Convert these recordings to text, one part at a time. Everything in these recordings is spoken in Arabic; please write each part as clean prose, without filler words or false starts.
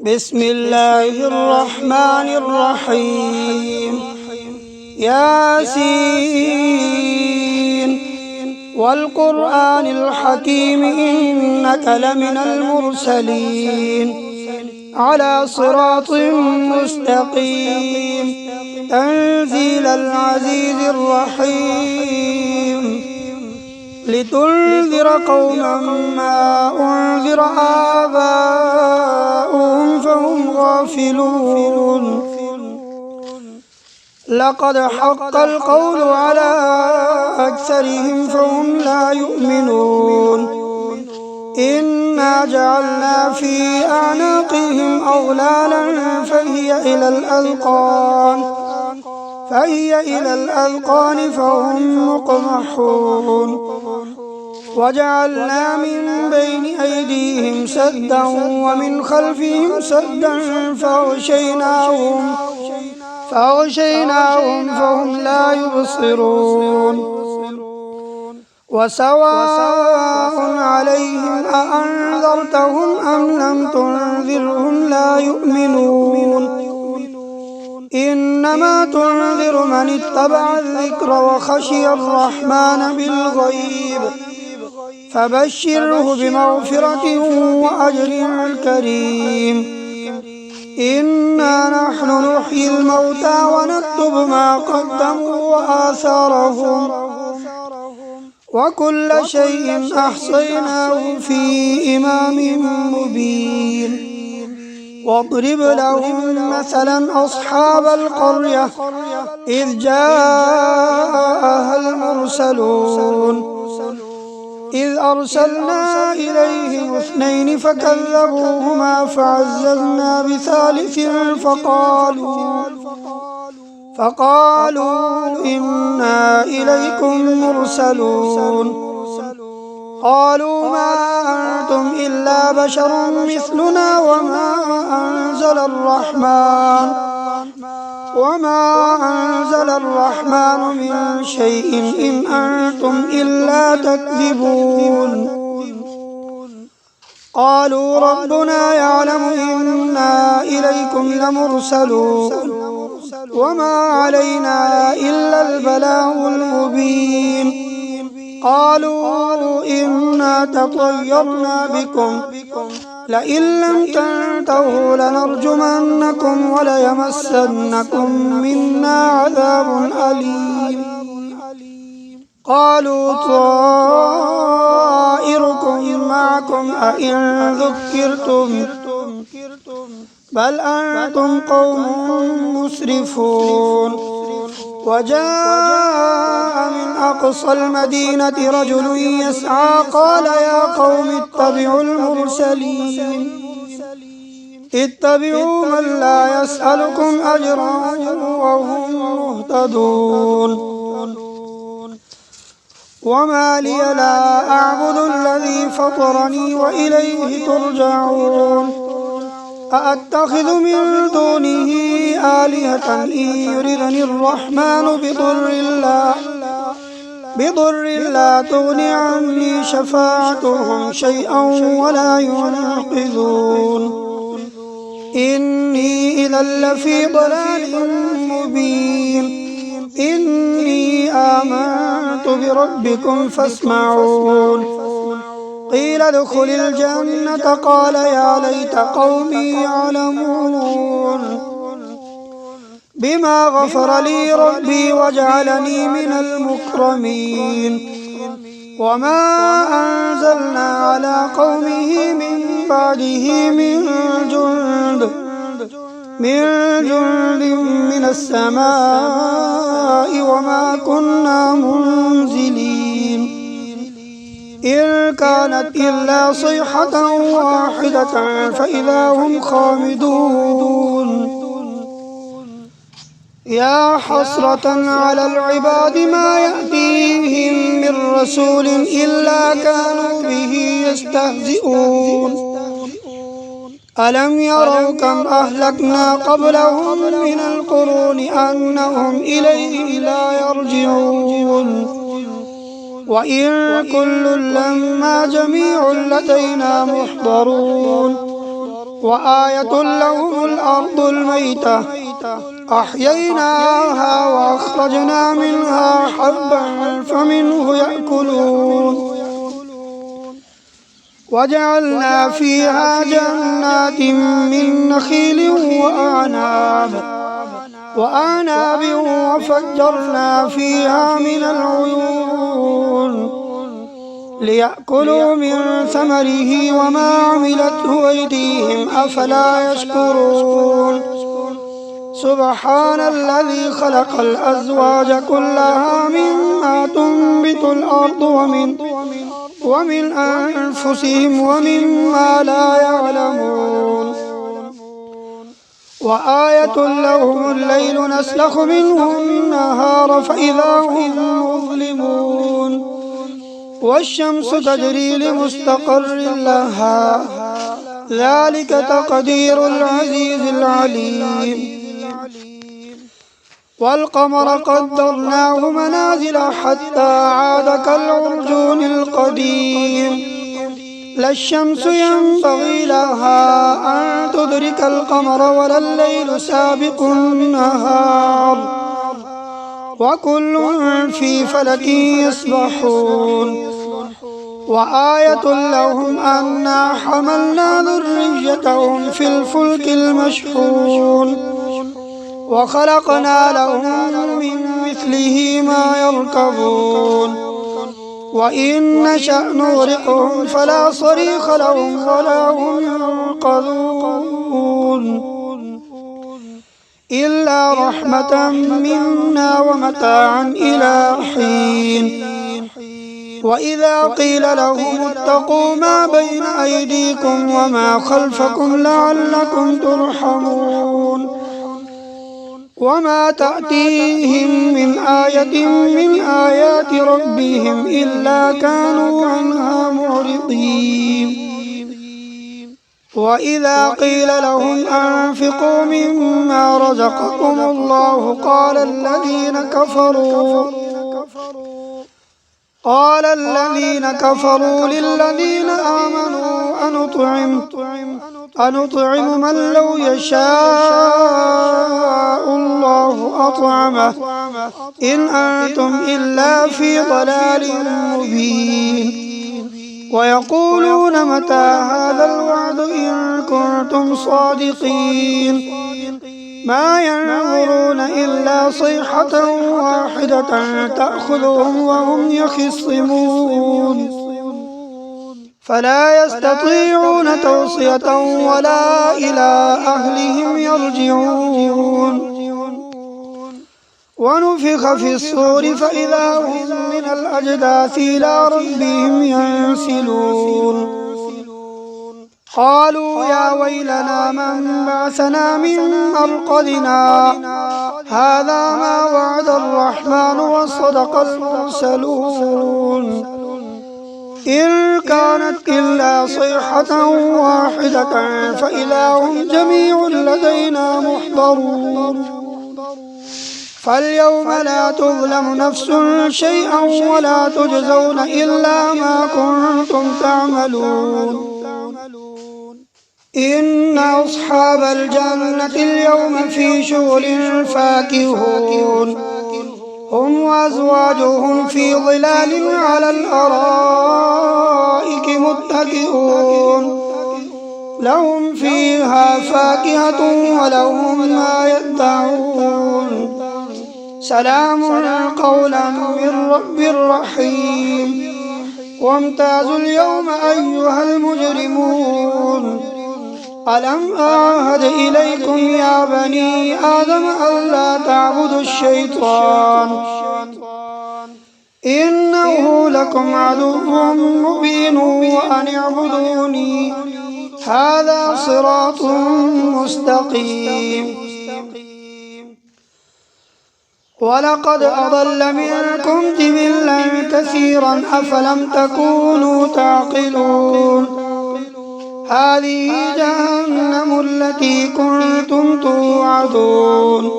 بسم الله الرحمن الرحيم. ياسين والقرآن الحكيم إنك لمن المرسلين على صراط مستقيم تنزيل العزيز الرحيم لتنذر قوما ما أنذر آباؤهم فهم غافلون. لقد حق القول على أكثرهم فهم لا يؤمنون. إنا جعلنا في أعناقهم أغلالا فهي إلى الأذقان فهم مقمحون. وجعلنا من بين أيديهم سدا ومن خلفهم سدا فأغشيناهم فهم لا يبصرون. وسواء عليهم أأنذرتهم أم لم تنذرهم لا يؤمنون. إنما تنذر من اتبع الذكر وخشي الرحمن بالغيب فبشره بمغفرة وأجر كريم. إنا نحن نحيي الموتى ونكتب ما قدموا وآثارهم وكل شيء أحصيناه في إمام مبين. واضرب لهم مثلا أصحاب القرية إذ جاءها المرسلون إذ أرسلنا إليهم 2 فكذبوهما فعززنا بثالث فقالوا إنا إليكم مرسلون. قالوا ما أنتم إلا بشر مثلنا وما أنزل الرحمن من شيء إن أنتم إلا تكذبون. قالوا ربنا يعلم إنا إليكم لمرسلون وما علينا إلا البلاغ المبين. قالوا إنا تطيرنا بكم لئن لم تنتهوا لنرجمنكم وليمسنكم منا عذاب أليم. قالوا طائركم معكم أئن ذكرتم بل أنتم قوم مسرفون. وجاء من أقصى المدينة رجل يسعى قال يا قوم اتبعوا المرسلين اتبعوا من لا يسألكم أجرا وهم مهتدون. وما لي لا أعبد الذي فطرني وإليه ترجعون. أأتخذ من دونه آلهة إن يردني الرحمن بضر لا تغن عني شفاعتهم شيئا ولا ينقذون. إني إذا لفي ضلال مبين. إني آمنت بربكم فاسمعون. قيل ادخل الجنة قال يا ليت قومي يعلمون بما غفر لي ربي وجعلني من المكرمين. وما أنزلنا على قومه من بعده من جند من السماء وما كنا منزلين. إن كانت إلا صيحة واحدة فإذا هم خامدون. يا حسرة على العباد ما يأتيهم من رسول إلا كانوا به يستهزئون. ألم يروا كم أهلكنا قبلهم من القرون أنهم إليه لا يرجعون. وإن كل لما جميع لدينا محضرون وآية لهم الأرض الميتة أحييناها وأخرجنا منها حبا فمنه يأكلون وجعلنا فيها جنات من نخيل وأعناب وفجرنا فيها من العيون ليأكلوا من ثمره وما عملته أيديهم أفلا يشكرون سبحان الذي خلق الأزواج كلها مما تنبت الأرض ومن أنفسهم ومما لا يعلمون وآية لهم الليل نسلخ منه النهار فإذا هم مظلمون والشمس تجري لمستقر لها ذلك تقدير العزيز العليم والقمر قدرناه منازل حتى عاد كالعرجون القديم لا الشمس ينبغي لها أن تدرك القمر ولا الليل سابق النهار وكل في فلك يسبحون وآية لهم أنا حملنا ذريتهم في الفلك المشحون وخلقنا لهم من مثله ما يركبون وإن نشأ نغرقهم فلا صريخ لهم ولا هم ينقذون إلا رحمة منا ومتاعا إلى حين وإذا قيل لهم اتقوا ما بين أيديكم وما خلفكم لعلكم ترحمون وما تأتيهم من آية من آيات ربهم إلا كانوا عنها معرضين وإذا قيل لهم أنفقوا مما رزقكم الله قال الذين كفروا للذين آمنوا أنطعم من لو يشاء الله أطعمه إن أنتم إلا في ضلال مبين ويقولون متى هذا الوعد إن كنتم صادقين ما ينظرون إلا صيحة واحدة تأخذهم وهم يخصمون فلا يستطيعون توصية ولا إلى أهلهم يرجعون ونفخ في الصور فإذا هم من الأجداث إلى ربهم ينسلون قالوا يا ويلنا من بعثنا من مرقدنا هذا ما وعد الرحمن وصدق المرسلون إن كانت إلا صيحة واحدة فإذا هم جميع لدينا محضرون فاليوم لا تظلم نفس شيئا ولا تجزون إلا ما كنتم تعملون إن أصحاب الجنة اليوم في شغل فاكهون هم وأزواجهم في ظلال على الأرائك متكئون لهم فيها فاكهة ولهم ما يدعون سلام قولا من رب رحيم وامتازوا اليوم أيها المجرمون ألم أعهد إليكم يا بني آدم ألا تعبدوا الشيطان إنه لكم عدو مبين وأن اعبدوني هذا صراط مستقيم ولقد أضل منكم جبلا كثيرا أفلم تكونوا تعقلون هذه جهنم التي كنتم توعدون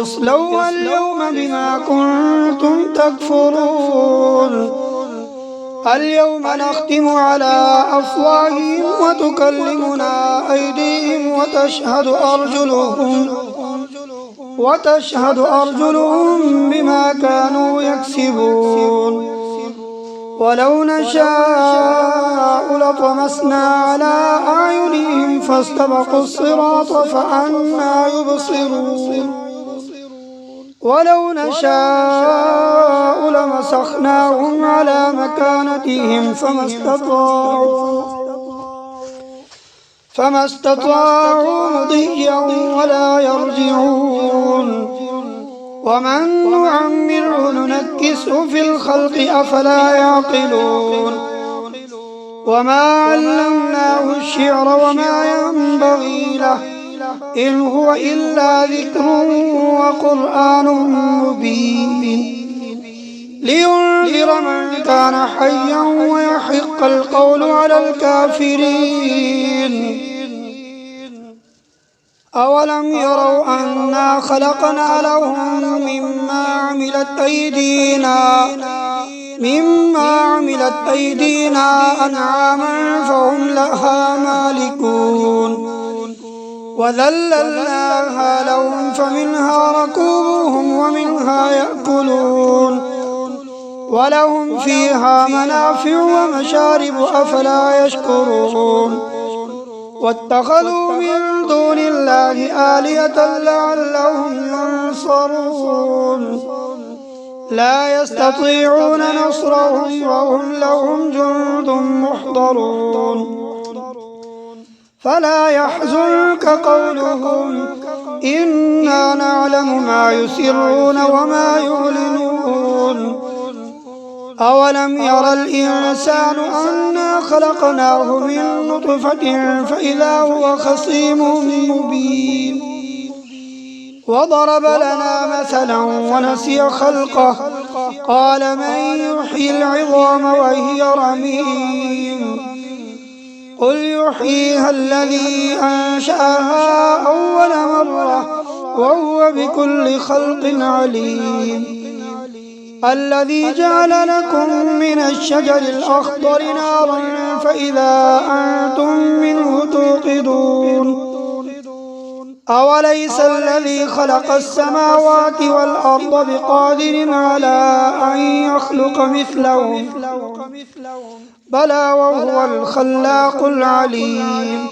اصلوها اليوم بما كنتم تكفرون اليوم نختم على أفواههم وتكلمنا أيديهم وتشهد أرجلهم بما كانوا يكسبون ولو نشاء لطمسنا على أعينهم فاستبقوا الصراط فأنى يبصرون ولو نشاء لمسخناهم على مكانتهم فما استطاعوا مضيا ولا يرجعون ومن نعمره ننكسه في الخلق أفلا يعقلون وما علمناه الشعر وما ينبغي له إن هو إلا ذكر وقرآن مبين لينذر من كان حيا ويحق القول على الكافرين أولم يروا أنا خلقنا لهم مما عملت أيدينا أنعاما فهم لها مالكون وذللناها لهم فمنها ركوبهم ومنها يأكلون ولهم فيها منافع ومشارب أفلا يشكرون واتخذوا من دون الله آلهة لعلهم ينصرون لا يستطيعون نصرهم وهم لهم جند محضرون فلا يحزنك قولهم إنا نعلم ما يسرون وما يعلنون أولم ير الإنسان أنا خلقناه من نطفة فإذا هو خصيم مبين وضرب لنا مثلا ونسي خلقه قال من يحيي العظام وهي رميم قل يحييها الذي أنشأها أول مرة وهو بكل خلق عليم الذي جعل لكم من الشجر الأخضر نارا فإذا أنتم منه توقدون أوليس الذي خلق السماوات والأرض بقادر على أن يخلق مثلهم بلى وهو الخلاق العليم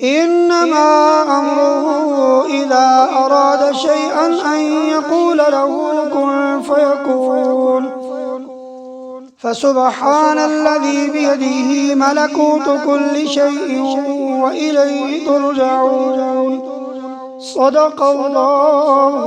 إنما أمره إذا أراد شيئا أن يقول له كن فيكون فسبحان الذي بيده ملكوت كل شيء وإليه ترجعون صدق الله